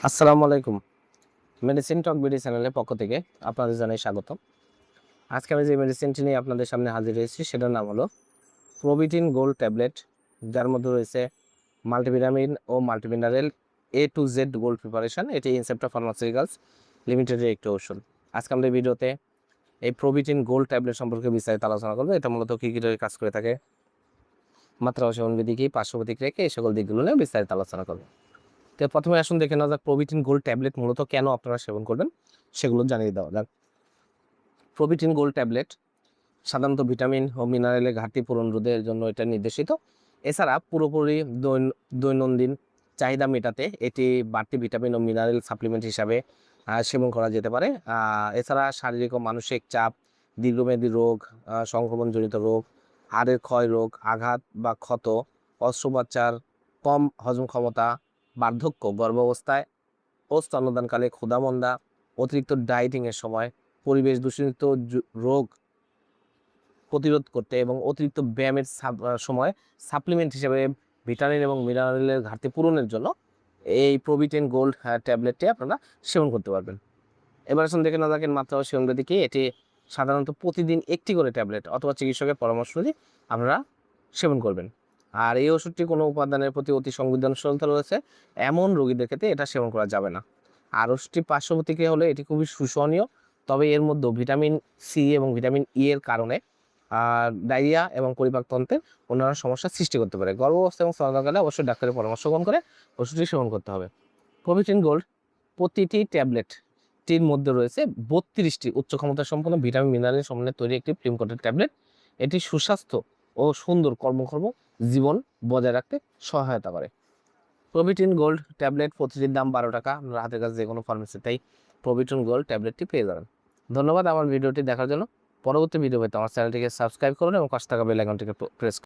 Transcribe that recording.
আসসালামু আলাইকুম। মেডিসিন টক বিডি চ্যানেলের পক্ষ থেকে আপনাদের জানাই স্বাগত। আজকে আমি যে মেডিসিনটি নিয়ে আপনাদের সামনে হাজির হয়েছি সেটার নাম হলো প্রোবিটিন গোল্ড ট্যাবলেট, যার মধ্যে রয়েছে মাল্টিভিটামিন ও multimineral A to Z gold preparation. এটি ইনসেপ্টা ফার্মাসিউটিক্যালস লিমিটেডের একটি ওষুধ। আজকে আমরা এই ভিডিওতে এই প্রোবিটিন গোল্ড ট্যাবলেট সম্পর্কে বিস্তারিত আলোচনা করবো। এটা মূলত কী কী কাজ করে থাকে, মাত্রা ও সেবনবিধি কি, পার্শ্ব প্রতিক্রিয়া কি, এই সকল দিকগুলো নিয়ে বিস্তারিত আলোচনা করবো। তো প্রথমে আসুন দেখে নেওয়া যাক প্রোবিটিন গোল্ড ট্যাবলেট মূলত কেন আপনারা সেবন করবেন সেগুলো জানিয়ে দেওয়া যাক। প্রোবিটিন গোল্ড ট্যাবলেট সাধারণত ভিটামিন ও মিনারেলের ঘাটতি পূরণ রোধের জন্য এটা নির্দেশিত। এছাড়া পুরোপুরি দৈনন্দিন চাহিদা মেটাতে এটি বাড়তি ভিটামিন ও মিনারেল সাপ্লিমেন্ট হিসাবে সেবন করা যেতে পারে। এছাড়া শারীরিক ও মানসিক চাপ, দীর্ঘমেয়াদী রোগ, সংক্রমণজনিত রোগ, হাড়ের ক্ষয় রোগ, আঘাত বা ক্ষত, অস্ত্রোপচার, কম হজম ক্ষমতা, বার্ধক্য, গর্ভাবস্থায় ও স্তন্যদানকালে, ক্ষুধামন্দা, অতিরিক্ত ডায়েটিংয়ের সময়, পরিবেশ দূষিত রোগ প্রতিরোধ করতে এবং অতিরিক্ত ব্যায়ামের সময় সাপ্লিমেন্ট হিসেবে ভিটামিন এবং মিনারেলের ঘাটতি পূরণের জন্য এই প্রোবিটেন গোল্ড ট্যাবলেটটি আপনারা সেবন করতে পারবেন। এবার আসুন দেখে না দেখেন মাত্রা ও সেবনবিধি কি। এটি সাধারণত প্রতিদিন একটি করে ট্যাবলেট অথবা চিকিৎসকের পরামর্শ দিয়ে আপনারা সেবন করবেন। আর এই ওষুধটি কোনো উপাদানের প্রতি অতি সংবেদনশীলতা রয়েছে এমন রোগীদের ক্ষেত্রে এটা সেবন করা যাবে না। আর ওষুধটি পার্শ্ব প্রতিক্রিয়া হলে এটি খুবই শোষণীয়, তবে এর মধ্যে ভিটামিন সি এবং ভিটামিন ই এর কারণে ডায়রিয়া এবং পরিপাকতন্ত্রের অন্যান্য সমস্যার সৃষ্টি করতে পারে। গর্ভাবস্থা এবং স্তন্যদানকালে অবশ্যই ডাক্তারের পরামর্শ গ্রহণ করে ওষুধটি সেবন করতে হবে। প্রোবিটিন গোল্ড প্রতিটি ট্যাবলেটটির মধ্যে রয়েছে 32টি উচ্চ ক্ষমতা সম্পন্ন ভিটামিন মিনারেল সমন্বয়ে তৈরি একটি ক্রিম কোটেড ট্যাবলেট। এটি সুস্বাস্থ্য ও সুন্দর কর্মক্ষম জীবন বজায় রাখতে সহায়তা করে। প্রোবিটিন গোল্ড ট্যাবলেট প্রতিটির দাম 12 টাকা। আপনার হাতের কাছে যে কোনো ফার্মেসিতেই প্রোবিটিন গোল্ড ট্যাবলেটটি পেয়ে যাবেন। ধন্যবাদ আমার ভিডিওটি দেখার জন্য। পরবর্তী ভিডিও পেতে আমার চ্যানেলটিকে সাবস্ক্রাইব করুন এবং পাশে থাকা বেল আইকনটিকে প্রেস